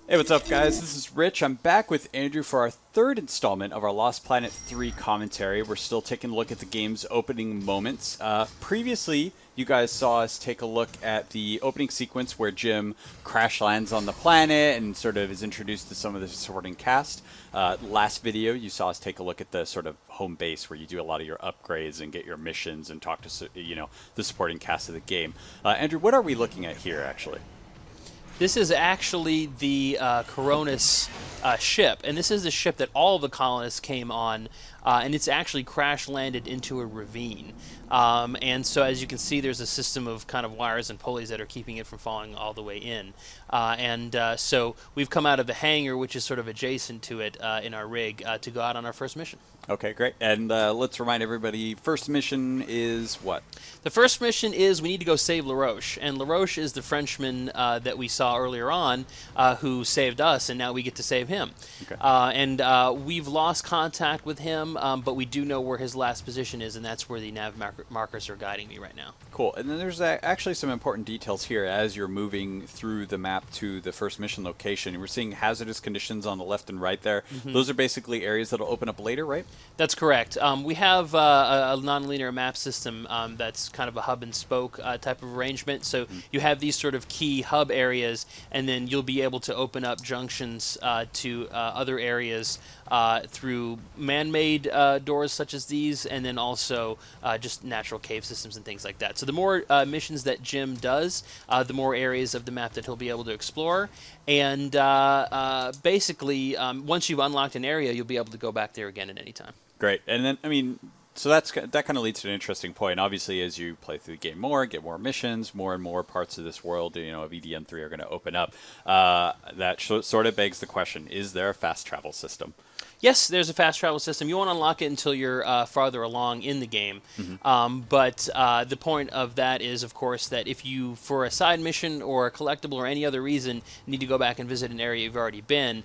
Hey, what's up, guys? This is Rich. I'm back with Andrew for our third installment of our Lost Planet 3 commentary. We're still taking a look at the game's opening moments. Previously, you guys saw us take a look at the opening sequence where Jim crash lands on the planet and sort of is introduced to some of the supporting cast. Last video, you saw us take a look at the sort of home base where you do a lot of your upgrades and get your missions and talk to, the supporting cast of the game. Andrew, what are we looking at here, actually? This is actually the Coronis ship, and this is the ship that all of the colonists came on, and it's actually crash landed into a ravine. And so as you can see, there's a system of kind of wires and pulleys that are keeping it from falling all the way in. So we've come out of the hangar, which is sort of adjacent to it in our rig, to go out on our first mission. Okay, great. And let's remind everybody, first mission is what? The first mission is we need to go save LaRoche. And LaRoche is the Frenchman that we saw earlier on who saved us, and now we get to save him. Okay. We've lost contact with him, but we do know where his last position is, and that's where the nav markers are guiding me right now. Cool. And then there's actually some important details here as you're moving through the map to the first mission location. We're seeing hazardous conditions on the left and right there. Mm-hmm. Those are basically areas that will open up later, right? That's correct. We have a non-linear map system that's kind of a hub and spoke type of arrangement. So you have these sort of key hub areas, and then you'll be able to open up junctions to other areas through man-made doors such as these, and then also just natural cave systems and things like that. So the more missions that Jim does, the more areas of the map that he'll be able to explore. And basically, once you've unlocked an area, you'll be able to go back there again at any time. Great. And then, I mean, so that kind of leads to an interesting point. Obviously, as you play through the game more, get more missions, more and more parts of this world, of EDN3 are going to open up. That sort of begs the question, is there a fast travel system? Yes, there's a fast travel system. You won't unlock it until you're farther along in the game. Mm-hmm. But the point of that is, of course, that if you, for a side mission or a collectible or any other reason, need to go back and visit an area you've already been,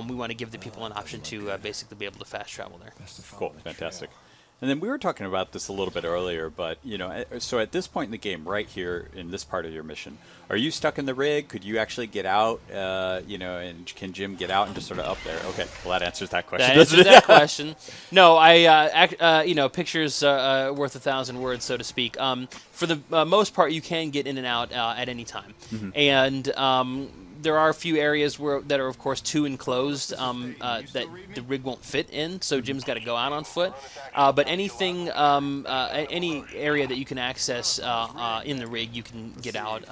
we want to give the people an option to basically be able to fast travel there. Cool, fantastic. And then we were talking about this a little bit earlier, but, so at this point in the game, right here in this part of your mission, are you stuck in the rig? Could you actually get out, and can Jim get out and just sort of up there? Okay, well, that answers that question. That answers that question. No, pictures worth 1,000 words, so to speak. For the most part, you can get in and out at any time. Mm-hmm. And there are a few areas that are, of course, too enclosed that the rig won't fit in, so Jim's got to go out on foot. But anything, any area that you can access in the rig, you can get out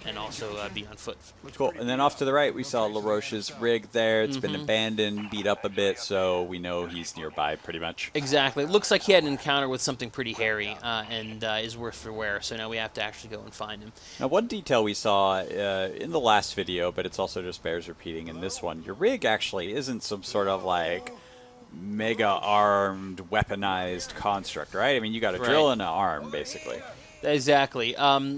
and also be on foot. Cool. And then off to the right, we saw LaRoche's rig there. It's been abandoned, beat up a bit, so we know he's nearby pretty much. Exactly. It looks like he had an encounter with something pretty hairy and is worth for wear, so now we have to actually go and find him. Now, one detail we saw in the last video, but it's also just bears repeating in this one, your rig actually isn't some sort of like mega armed weaponized construct, right? I mean, you got a drill and an arm basically. Exactly.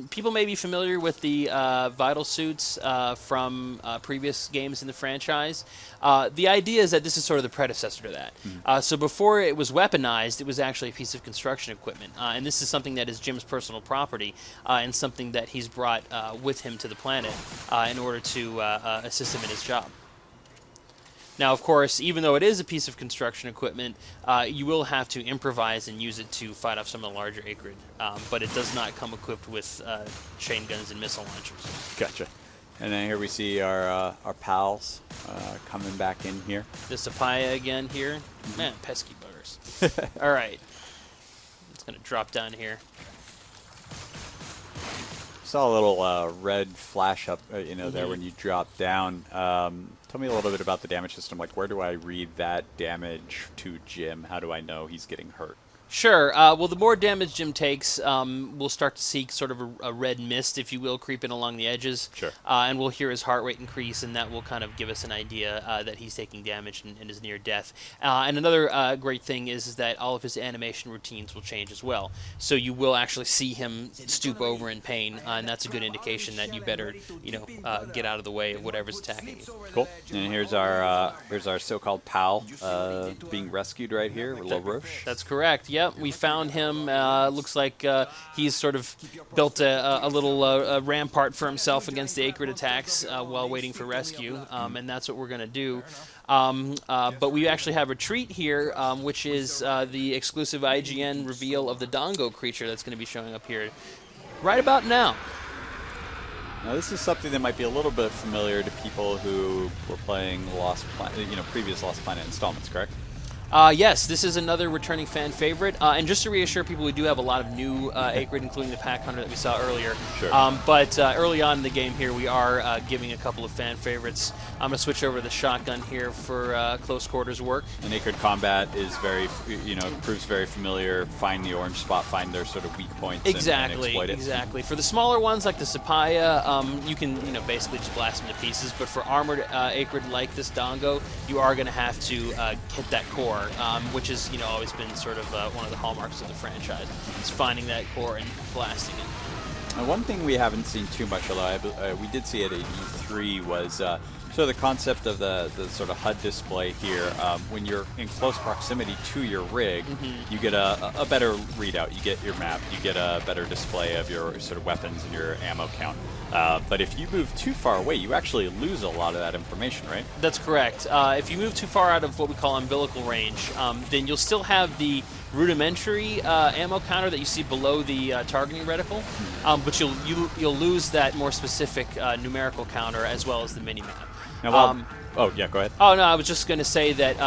People may be familiar with the vital suits from previous games in the franchise. The idea is that this is sort of the predecessor to that. Mm-hmm. So before it was weaponized, it was actually a piece of construction equipment. And this is something that is Jim's personal property and something that he's brought with him to the planet in order to assist him in his job. Now, of course, even though it is a piece of construction equipment, you will have to improvise and use it to fight off some of the larger Akrid. But it does not come equipped with chain guns and missile launchers. Gotcha. And then here we see our pals coming back in here. The Sapaya again here. Mm-hmm. Man, pesky buggers. All right. It's going to drop down here. Saw a little red flash up, there when you drop down. Tell me a little bit about the damage system. Like, where do I read that damage to Jim? How do I know he's getting hurt? Sure. Well, the more damage Jim takes, we'll start to see sort of a red mist, if you will, creeping along the edges. Sure. And we'll hear his heart rate increase, and that will kind of give us an idea that he's taking damage and is near death. And another great thing is that all of his animation routines will change as well. So you will actually see him stoop over in pain, and that's a good indication that you better, get out of the way of whatever's attacking you. Cool. And here's our so-called pal being rescued right here, LaRoche. That's correct. Yep, we found him. Looks like he's sort of built a little rampart for himself against the Akrid attacks while waiting for rescue, and that's what we're going to do. But we actually have a treat here, which is the exclusive IGN reveal of the Dongo creature that's going to be showing up here right about now. Now, this is something that might be a little bit familiar to people who were playing previous Lost Planet installments, correct? Yes, this is another returning fan favorite. And just to reassure people, we do have a lot of new Akrid, including the Pack Hunter that we saw earlier. Sure. But early on in the game here, we are giving a couple of fan favorites. I'm going to switch over to the shotgun here for close quarters work. And Akrid combat is proves very familiar. Find the orange spot, find their sort of weak points, and exploit it. Exactly. For the smaller ones, like the Sapaya, you can basically just blast them to pieces. But for armored Akrid like this Dongo, you are going to have to hit that core. Which has always been sort of one of the hallmarks of the franchise. It's finding that core and blasting it. Now, one thing we haven't seen too much, although we did see it at E3, was sort of the concept of the sort of HUD display here. When you're in close proximity to your rig, you get a better readout. You get your map. You get a better display of your sort of weapons and your ammo count. But if you move too far away, you actually lose a lot of that information, right? That's correct. If you move too far out of what we call umbilical range, then you'll still have the rudimentary ammo counter that you see below the targeting reticle, but you'll lose that more specific numerical counter as well as the mini-map. Now, oh, yeah, go ahead. Oh, no, I was just going to say that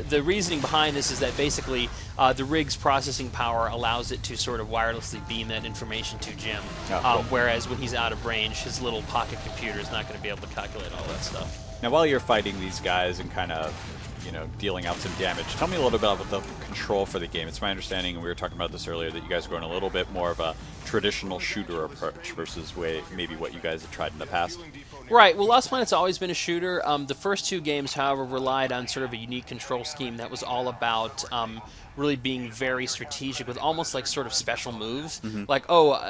the reasoning behind this is that basically the rig's processing power allows it to sort of wirelessly beam that information to Jim, cool. Whereas when he's out of range, his little pocket computer is not going to be able to calculate all that stuff. Now, while you're fighting these guys and kind of dealing out some damage, tell me a little bit about the control for the game. It's my understanding, and we were talking about this earlier, that you guys are going a little bit more of a traditional shooter approach versus maybe what you guys have tried in the past. Right. Well, Lost Planet's always been a shooter. The first two games, however, relied on sort of a unique control scheme that was all about really being very strategic with almost like sort of special moves. Like,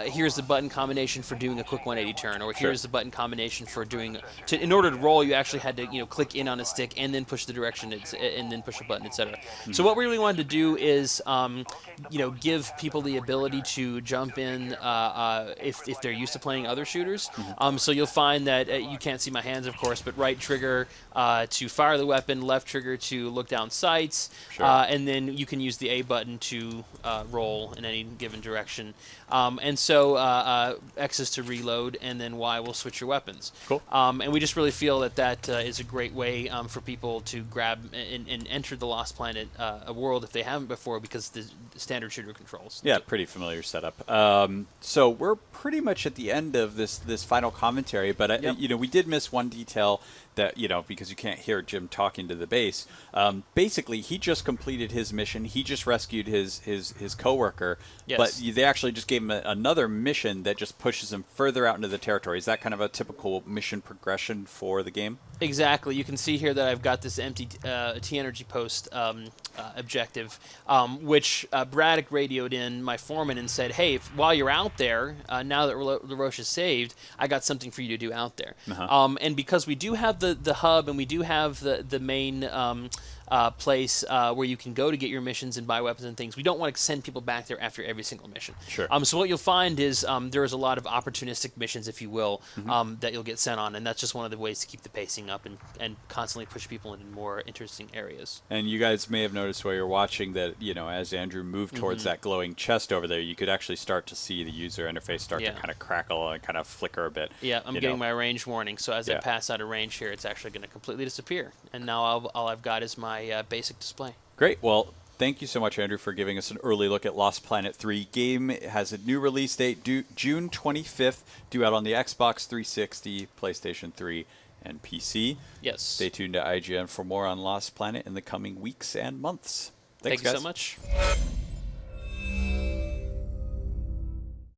here's the button combination for doing a quick 180 turn, or here's the button combination for doing... in order to roll, you actually had to click in on a stick and then push the direction and then push a button, etc. So what we really wanted to do is give people the ability to jump in if they're used to playing other shooters. So you'll find that you can't see my hands, of course, but right trigger to fire the weapon, left trigger to look down sights, and then you can use the A button to roll in any given direction. And so X is to reload, and then Y will switch your weapons. Cool. And we just really feel that is a great way for people to grab and enter the Lost Planet a world if they haven't before, because the standard shooter controls. Yeah, pretty familiar setup. So we're pretty much at the end of this final commentary, but we did miss one detail that, because you can't hear Jim talking to the base. Basically, he just completed his mission. He just rescued his coworker, but they actually just gave him another mission that just pushes him further out into the territory. Is that kind of a typical mission progression for the game? Exactly. You can see here that I've got this empty T-Energy post objective, which Braddock radioed in my foreman and said, hey, while you're out there, now that LaRoche is saved, I got something for you to do out there. And because we do have the hub and we do have the main place where you can go to get your missions and buy weapons and things, we don't want to send people back there after every single mission. Sure. So what you'll find is there is a lot of opportunistic missions, if you will, that you'll get sent on, and that's just one of the ways to keep the pacing up and constantly push people into more interesting areas. And you guys may have noticed while you're watching that, as Andrew moved towards that glowing chest over there, you could actually start to see the user interface start to kind of crackle and kind of flicker a bit. Yeah, I'm getting my range warning, so as I pass out of range here, it's actually going to completely disappear. And now all I've got is my basic display. Great. Well, thank you so much, Andrew, for giving us an early look at Lost Planet 3. Game has a new release date, June 25th, due out on the Xbox 360, PlayStation 3, and PC. Yes. Stay tuned to IGN for more on Lost Planet in the coming weeks and months. Thanks, Thank you guys. so much.